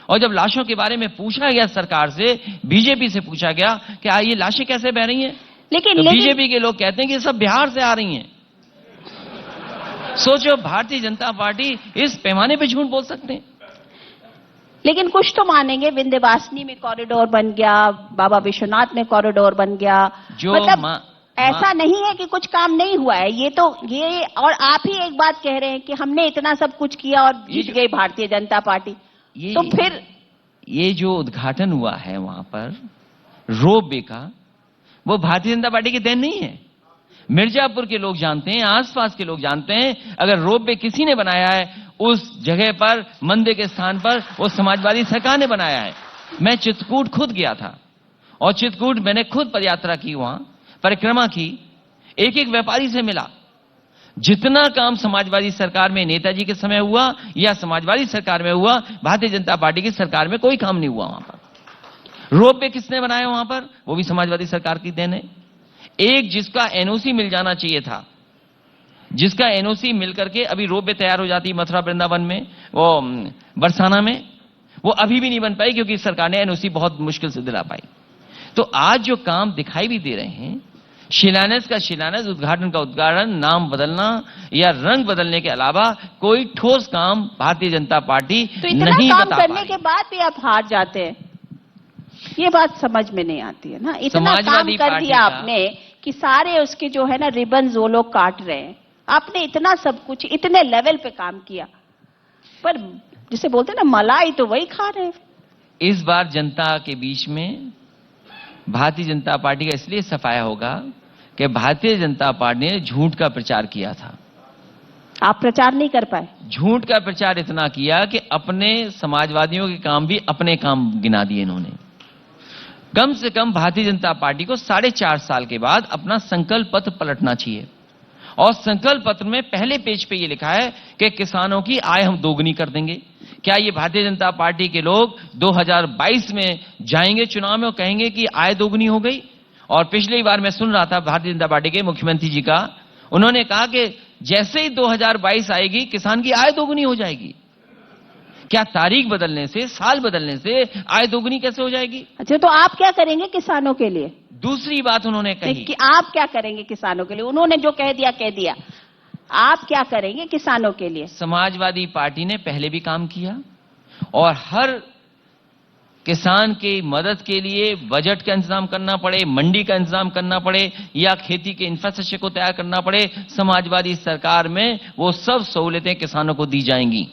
और जब लाशों के बारे में पूछा गया सरकार से, बीजेपी से पूछा गया कि ये लाशें कैसे बह रही हैं, लेकिन बीजेपी के लोग कहते हैं कि सब बिहार से आ रही हैं। सोचो, भारतीय जनता पार्टी इस पैमाने पे झूठ बोल सकते हैं। लेकिन कुछ तो मानेंगे, विंध्यवासिनी में कॉरिडोर बन गया, बाबा विश्वनाथ में कॉरिडोर बन गया, मतलब ऐसा नहीं है कि कुछ काम नहीं हुआ है। ये और आप ही एक बात कह रहे हैं कि हमने इतना सब कुछ किया और जीत गई भारतीय जनता पार्टी। तो फिर ये जो उद्घाटन हुआ है वहां पर रोपवे का, वो भारतीय जनता पार्टी की देन नहीं है। मिर्जापुर के लोग जानते हैं, आसपास के लोग जानते हैं, अगर रोपवे किसी ने बनाया है उस जगह पर, मंदिर के स्थान पर, वो समाजवादी सरकार ने बनाया है। मैं चित्रकूट खुद गया था, और चित्रकूट मैंने खुद पदयात्रा की, वहां परिक्रमा की, एक एक व्यापारी से मिला। जितना काम समाजवादी सरकार में नेताजी के समय हुआ या समाजवादी सरकार में हुआ, भारतीय जनता पार्टी की सरकार में कोई काम नहीं हुआ। वहां पर रोपवे किसने बनाया वहां पर, वो भी समाजवादी सरकार की देन है। एक जिसका एनओसी मिल जाना चाहिए था, जिसका एनओसी मिल करके अभी रोपवे तैयार हो जाती मथुरा वृंदावन में, वो बरसाना में, वो अभी भी नहीं बन पाई क्योंकि सरकार ने एनओसी बहुत मुश्किल से दिला पाई। तो आज जो काम दिखाई भी दे रहे हैं, शिलान्यास का शिलान्यास, उद्घाटन का उद्घाटन, नाम बदलना या रंग बदलने के अलावा कोई ठोस काम भारतीय जनता पार्टी तो इतना नहीं काम बता करने के बाद भी आप हार जाते हैं। ये बात समझ में नहीं आती है ना। इतना काम समाजवादी कर पार्टी दिया का- आपने कि सारे उसके जो है ना रिबन्स वो लोग काट रहे हैं। आपने इतना सब कुछ इतने लेवल पे काम किया, पर जिसे बोलते हैं ना मलाई तो वही खा रहे हैं। इस बार जनता के बीच में भारतीय जनता पार्टी का इसलिए सफाया होगा कि भारतीय जनता पार्टी ने झूठ का प्रचार किया था। आप प्रचार नहीं कर पाए। झूठ का प्रचार इतना किया कि अपने समाजवादियों के काम भी अपने काम गिना दिए इन्होंने। कम से कम भारतीय जनता पार्टी को 4.5 साल के बाद अपना संकल्प पत्र पलटना चाहिए। और संकल्प पत्र में पहले पेज पे ये लिखा है कि किसानों की आय हम दोगुनी कर देंगे। क्या ये भारतीय जनता पार्टी के लोग 2022 में जाएंगे चुनाव में और कहेंगे कि आय दोगुनी हो गई? और पिछली बार मैं सुन रहा था भारतीय जनता पार्टी के मुख्यमंत्री जी का, उन्होंने कहा कि जैसे ही 2022 आएगी किसान की आय दोगुनी हो जाएगी। क्या तारीख बदलने से, साल बदलने से आय दोगुनी कैसे हो जाएगी? अच्छा, तो आप क्या करेंगे किसानों के लिए? दूसरी बात उन्होंने कही कि आप क्या करेंगे किसानों के लिए? उन्होंने जो कह दिया, आप क्या करेंगे किसानों के लिए? समाजवादी पार्टी ने पहले भी काम किया और हर किसान की मदद के लिए बजट का इंतजाम करना पड़े, मंडी का इंतजाम करना पड़े या खेती के इंफ्रास्ट्रक्चर को तैयार करना पड़े, समाजवादी सरकार में वो सब सहूलियतें किसानों को दी जाएंगी।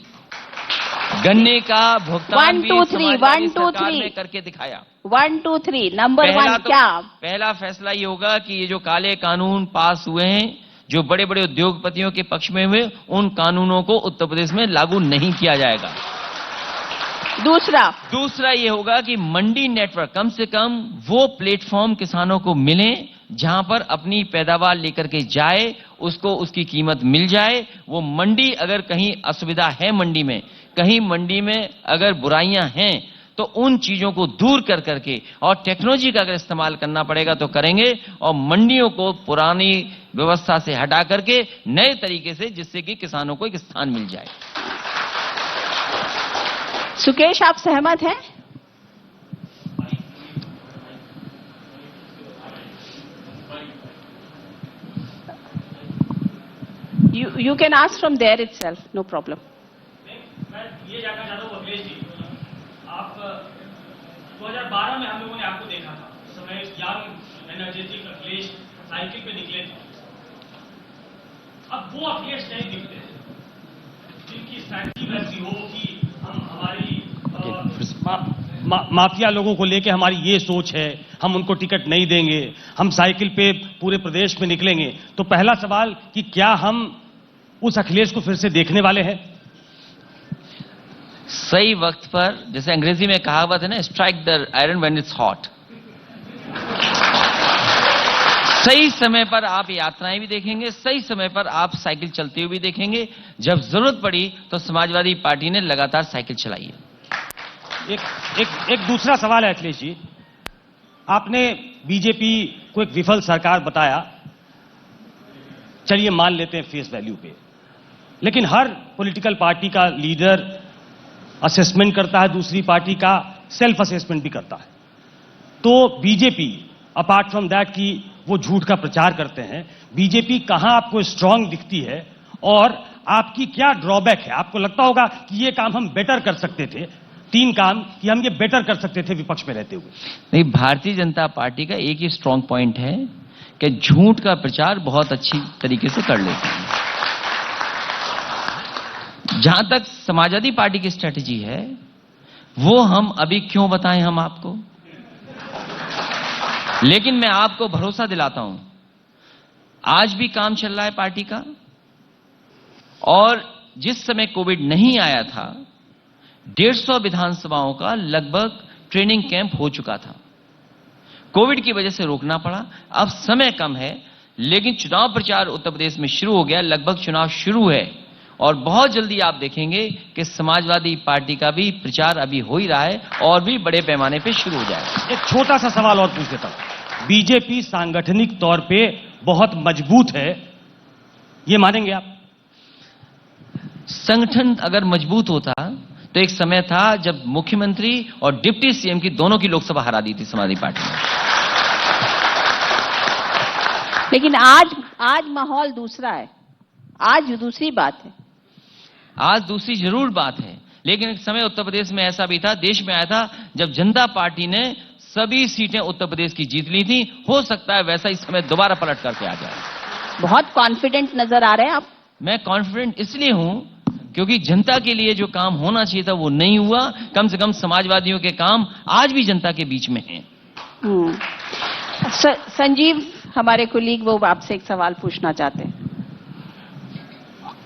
गन्ने का भुगतान भी समाजवादी सरकार ने करके दिखाया। 1 2 3 नंबर 1 क्या? पहला फैसला ये होगा कि ये जो काले कानून पास हुए हैं, जो बड़े बड़े उद्योगपतियों के पक्ष में हुए, उन कानूनों को उत्तर प्रदेश में लागू नहीं किया जाएगा। दूसरा ये होगा कि मंडी नेटवर्क, कम से कम वो प्लेटफॉर्म किसानों को मिले जहां पर अपनी पैदावार लेकर के जाए, उसको उसकी कीमत मिल जाए। वो मंडी अगर कहीं असुविधा है, मंडी में कहीं मंडी में अगर बुराइयां हैं, तो उन चीजों को दूर कर करके और टेक्नोलॉजी का अगर इस्तेमाल करना पड़ेगा तो करेंगे और मंडियों को पुरानी व्यवस्था से हटा करके नए तरीके से, जिससे कि किसानों को एक स्थान मिल जाए। सुकेश, आप सहमत हैं? You can ask from there itself, no problem. मैं ये जानना चाहता हूँ अखिलेश जी, आप 2012 में हम लोगों ने आपको देखा था, उस समय यंग एनर्जेटिक अखिलेश साइकिल पे निकले थे। अब वो अखिलेश नहीं दिखते, जिनकी स्ट्रैटेजी वैसी हो कि हम हमारी माफिया लोगों को लेके हमारी ये सोच है, हम उनको टिकट नहीं देंगे, हम साइकिल पे पूरे प्रदेश में निकलेंगे। तो पहला सवाल कि क्या हम उस अखिलेश को फिर से देखने वाले हैं? सही वक्त पर, जैसे अंग्रेजी में कहावत है ना, strike the iron when it's hot. सही समय पर आप यात्राएं भी देखेंगे, सही समय पर आप साइकिल चलते हुए भी देखेंगे। जब जरूरत पड़ी तो समाजवादी पार्टी ने लगातार साइकिल चलाई है। एक दूसरा सवाल है अखिलेश जी, आपने बीजेपी को एक विफल सरकार बताया, चलिए मान लेते हैं फेस वैल्यू पे, लेकिन हर पॉलिटिकल पार्टी का लीडर असेसमेंट करता है, दूसरी पार्टी का सेल्फ असेसमेंट भी करता है। तो बीजेपी अपार्ट फ्रॉम दैट कि वो झूठ का प्रचार करते हैं, बीजेपी कहां आपको स्ट्रांग दिखती है और आपकी क्या ड्रॉबैक है? आपको लगता होगा कि ये काम हम बेटर कर सकते थे, 3 काम कि हम ये बेटर कर सकते थे विपक्ष में रहते हुए। नहीं, भारतीय जनता पार्टी का एक ही स्ट्रांग पॉइंट है कि झूठ का प्रचार बहुत अच्छी तरीके से कर लेते हैं। जहां तक समाजवादी पार्टी की स्ट्रेटजी है, वो हम अभी क्यों बताएं हम आपको, लेकिन मैं आपको भरोसा दिलाता हूं, आज भी काम चल रहा है पार्टी का। और जिस समय कोविड नहीं आया था, 150 विधानसभाओं का लगभग ट्रेनिंग कैंप हो चुका था। कोविड की वजह से रोकना पड़ा, अब समय कम है, लेकिन चुनाव प्रचार उत्तर प्रदेश में शुरू हो गया, लगभग चुनाव शुरू है और बहुत जल्दी आप देखेंगे कि समाजवादी पार्टी का भी प्रचार अभी हो ही रहा है और भी बड़े पैमाने पे शुरू हो जाएगा। एक छोटा सा सवाल और पूछ देता हूं, बीजेपी सांगठनिक तौर पे बहुत मजबूत है, ये मानेंगे आप? संगठन अगर मजबूत होता तो एक समय था जब मुख्यमंत्री और डिप्टी सीएम की दोनों की लोकसभा हरा दी थी समाजवादी पार्टी ने। लेकिन आज माहौल दूसरा है, आज दूसरी बात है। आज दूसरी जरूर बात है, लेकिन एक समय उत्तर प्रदेश में ऐसा भी था, देश में आया था, जब जनता पार्टी ने सभी सीटें उत्तर प्रदेश की जीत ली थी। हो सकता है वैसा इस समय दोबारा पलट करके आ जाए। बहुत कॉन्फिडेंट नजर आ रहे हैं आप। मैं कॉन्फिडेंट इसलिए हूं क्योंकि जनता के लिए जो काम होना चाहिए था वो नहीं हुआ। कम से कम समाजवादियों के काम आज भी जनता के बीच में हैं। संजीव, हमारे कुलीग, वो आपसे एक सवाल पूछना चाहते हैं।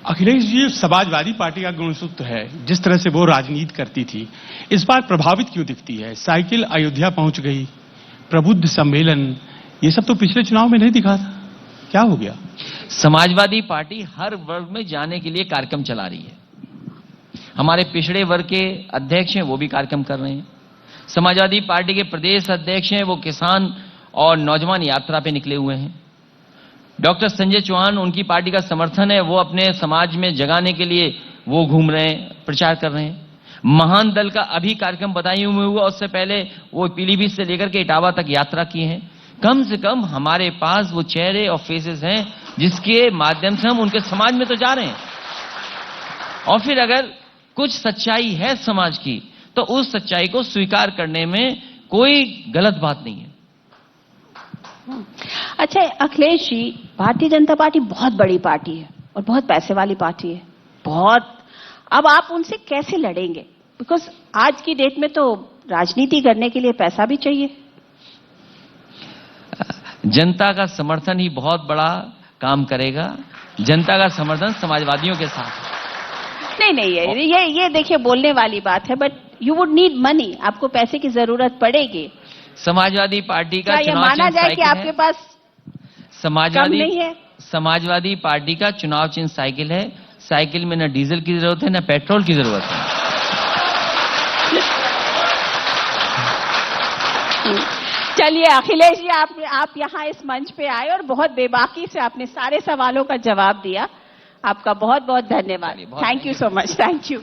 अखिलेश जी, समाजवादी पार्टी का गुणसूत्र है, जिस तरह से वो राजनीति करती थी, इस बार प्रभावित क्यों दिखती है? साइकिल अयोध्या पहुंच गई, प्रबुद्ध सम्मेलन, ये सब तो पिछले चुनाव में नहीं दिखा था, क्या हो गया? समाजवादी पार्टी हर वर्ग में जाने के लिए कार्यक्रम चला रही है। हमारे पिछड़े वर्ग के अध्यक्ष हैं, वो भी कार्यक्रम कर रहे हैं। समाजवादी पार्टी के प्रदेश अध्यक्ष हैं, वो किसान और नौजवान यात्रा पे निकले हुए हैं। डॉक्टर संजय चौहान, उनकी पार्टी का समर्थन है, वो अपने समाज में जगाने के लिए वो घूम रहे हैं, प्रचार कर रहे हैं। महान दल का अभी कार्यक्रम बदायूं में हुआ, उससे पहले वो पीलीभीत से लेकर के इटावा तक यात्रा की है। कम से कम हमारे पास वो चेहरे और फेसेस हैं जिसके माध्यम से हम उनके समाज में तो जा रहे हैं। और फिर अगर कुछ सच्चाई है समाज की तो उस सच्चाई को स्वीकार करने में कोई गलत बात नहीं है। अच्छा अखिलेश जी, भारतीय जनता पार्टी बहुत बड़ी पार्टी है और बहुत पैसे वाली पार्टी है, बहुत। अब आप उनसे कैसे लड़ेंगे? बिकॉज आज की डेट में तो राजनीति करने के लिए पैसा भी चाहिए। जनता का समर्थन ही बहुत बड़ा काम करेगा। जनता का समर्थन समाजवादियों के साथ है। नहीं, ये देखिए बोलने वाली बात है, but you would need money, आपको पैसे की जरूरत पड़ेगी। समाजवादी पार्टी का चुनाव माना जाए कि आपके पास समाजवादी नहीं है? समाजवादी पार्टी का चुनाव चिन्ह साइकिल है। साइकिल में न डीजल की जरूरत है न पेट्रोल की जरूरत है। चलिए अखिलेश जी, आप यहाँ इस मंच पे आए और बहुत बेबाकी से आपने सारे सवालों का जवाब दिया। आपका बहुत बहुत धन्यवाद। Thank you so much. Thank you.